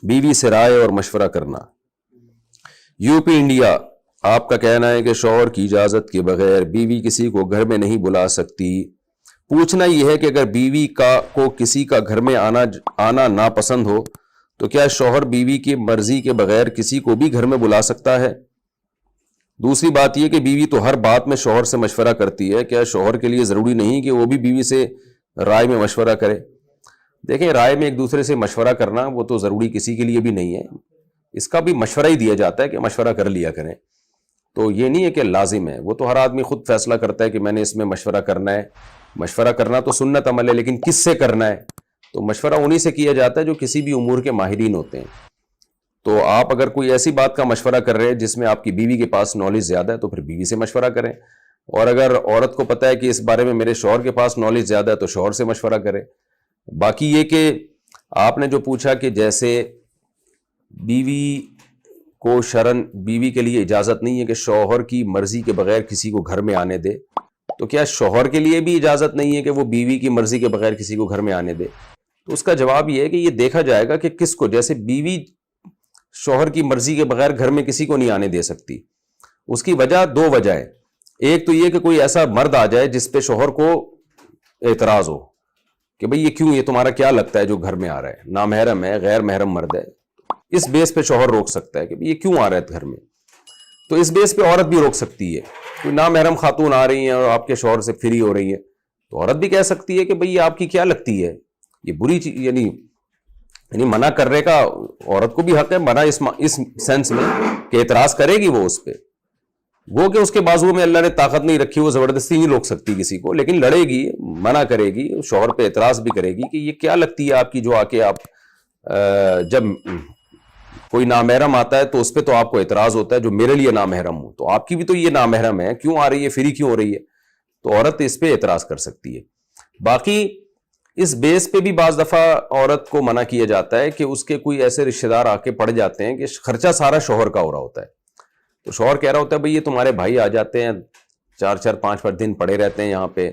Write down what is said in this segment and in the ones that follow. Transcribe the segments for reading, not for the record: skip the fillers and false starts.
बीवी से राय और मशवरा करना। यूपी इंडिया, आपका कहना है कि शौहर की इजाजत के बगैर बीवी किसी को घर में नहीं बुला सकती। पूछना यह है कि अगर बीवी को किसी का घर में आना नापसंद हो तो क्या शौहर बीवी की मर्जी के बगैर किसी को भी घर में बुला सकता है? दूसरी बात यह कि बीवी तो हर बात में शौहर से मशवरा करती है, क्या शौहर के लिए ज़रूरी नहीं कि वो भी बीवी से राय में मशवरा करे? देखें, राय में एक दूसरे से मशवरा करना वो तो ज़रूरी किसी के लिए भी नहीं है, इसका भी मशवरा ही दिया जाता है कि मशवरा कर लिया करें। तो ये नहीं है कि लाजिम है, वो तो हर आदमी खुद फैसला करता है कि मैंने इसमें मशवरा करना है। मशवरा करना तो सुन्नत अमल है, लेकिन किससे करना है? तो मशवरा उन्हीं से किया जाता है जो किसी भी उमूर के माहिरीन होते हैं। तो आप अगर कोई ऐसी बात का मशवरा कर रहे हैं जिसमें आपकी बीवी के पास नॉलेज ज़्यादा है तो फिर बीवी से मशवरा करें, और अगर औरत को पता है कि इस बारे में मेरे शौहर के पास नॉलेज ज़्यादा है तो शौहर से मशवरा करें। बाकी ये कि आपने जो पूछा कि जैसे बीवी को शरन, बीवी के लिए इजाज़त नहीं है कि शौहर की मर्ज़ी के बगैर किसी को घर में आने दे, तो क्या शौहर के लिए भी इजाज़त नहीं है कि वो बीवी की मर्ज़ी के बगैर किसी को घर में आने दे? तो उसका जवाब ये है कि ये देखा जाएगा कि किसको, जैसे बीवी शौहर की मर्ज़ी के बगैर घर में किसी को नहीं आने दे सकती। उसकी वजह दो वजह है। एक तो ये कि कोई ऐसा मर्द आ जाए जिस पे शौहर को एतराज़ हो कि भाई ये क्यों, ये तुम्हारा क्या लगता है जो घर में आ रहा है, नामहरम है, गैर महरम मर्द है, इस बेस पे शौहर रोक सकता है कि ये क्यों आ रहा है घर में। तो इस बेस पे औरत भी रोक सकती है। कोई नामहरम खातून आ रही हैं और आपके शौहर से फ्री हो रही है तो औरत भी कह सकती है कि भाई ये आपकी क्या लगती है, ये बुरी चीज, यानी मना करने का औरत को भी हक है, मना इस सेंस में कि एतराज करेगी वो उस पर, वो कि उसके बाजुओं में अल्लाह ने ताकत नहीं रखी, वो जबरदस्ती नहीं रोक सकती किसी को, लेकिन लड़ेगी, मना करेगी, शौहर पे एतराज भी करेगी कि ये क्या लगती है आपकी जो आके आप जब कोई नामहरम आता है तो उस पर तो आपको एतराज होता है जो मेरे लिए नामहरम हो, तो आपकी भी तो ये नामहरम है, क्यों आ रही है, फ्री क्यों हो रही है? तो औरत इस पे एतराज कर सकती है। बाकी इस बेस पे भी बाज दफा औरत को मना किया जाता है कि उसके कोई ऐसे रिश्तेदार आके पड़ जाते हैं कि खर्चा सारा शौहर का हो रहा होता है, तो शौहर कह रहा होता है भाई ये तुम्हारे भाई आ जाते हैं, 4-5 दिन पड़े रहते हैं यहाँ पे,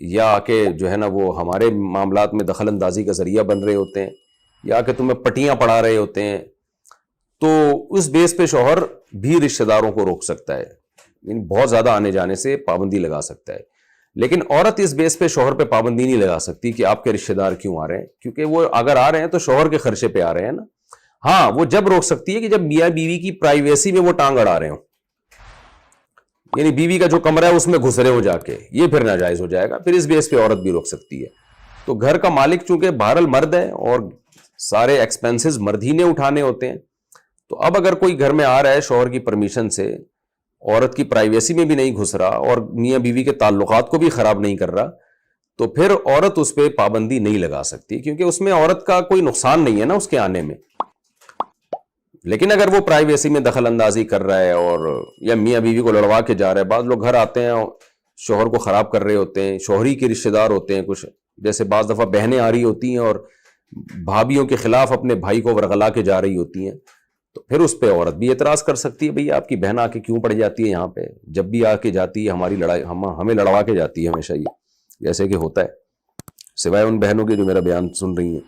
या आके जो है ना वो हमारे मामलात में दखल अंदाजी का जरिया बन रहे होते हैं, या आके तुम्हें पटियां पढ़ा रहे होते हैं। तो उस बेस पे शौहर भी रिश्तेदारों को रोक सकता है, यानी बहुत ज्यादा आने जाने से पाबंदी लगा सकता है। लेकिन औरत इस बेस पे शौहर पे पाबंदी नहीं लगा सकती कि आपके रिश्तेदार क्यों आ रहे हैं, क्योंकि वो अगर आ रहे हैं तो शौहर के खर्चे पे आ रहे हैं ना। हाँ, वो जब रोक सकती है कि जब मियां बीवी की प्राइवेसी में वो टांग अड़ा रहे हो, यानी बीवी का जो कमरा है उसमें घुस रहे हो जाके, ये फिर नाजायज हो जाएगा, फिर इस बेस पे औरत भी रोक सकती है। तो घर का मालिक चूंकि बहरहाल मर्द है और सारे एक्सपेंसेस मर्द ही ने उठाने होते हैं, तो अब अगर कोई घर में आ रहा है शौहर की परमिशन से, औरत की प्राइवेसी में भी नहीं घुस रहा और मियां बीवी के ताल्लुकात को भी खराब नहीं कर रहा, तो फिर औरत उस पर पाबंदी नहीं लगा सकती, क्योंकि उसमें औरत का कोई नुकसान नहीं है ना उसके आने में। लेकिन अगर वो प्राइवेसी में दखल अंदाजी कर रहा है और या मियां बीवी को लड़वा के जा रहा है, बाज़ लोग घर आते हैं और शौहर को ख़राब कर रहे होते हैं, शौहरी के रिश्तेदार होते हैं कुछ, जैसे बाज़ दफ़ा बहनें आ रही होती हैं और भाभीयों के खिलाफ अपने भाई को वरगला के जा रही होती हैं, तो फिर उस पर औरत भी एतराज़ कर सकती है, भैया आपकी बहन आके क्यों पड़ जाती है यहाँ पे, जब भी आके जाती है हमारी लड़ाई, हमें लड़वा के जाती है हमेशा, ये जैसे कि होता है, सिवाय उन बहनों के जो मेरा बयान सुन रही हैं।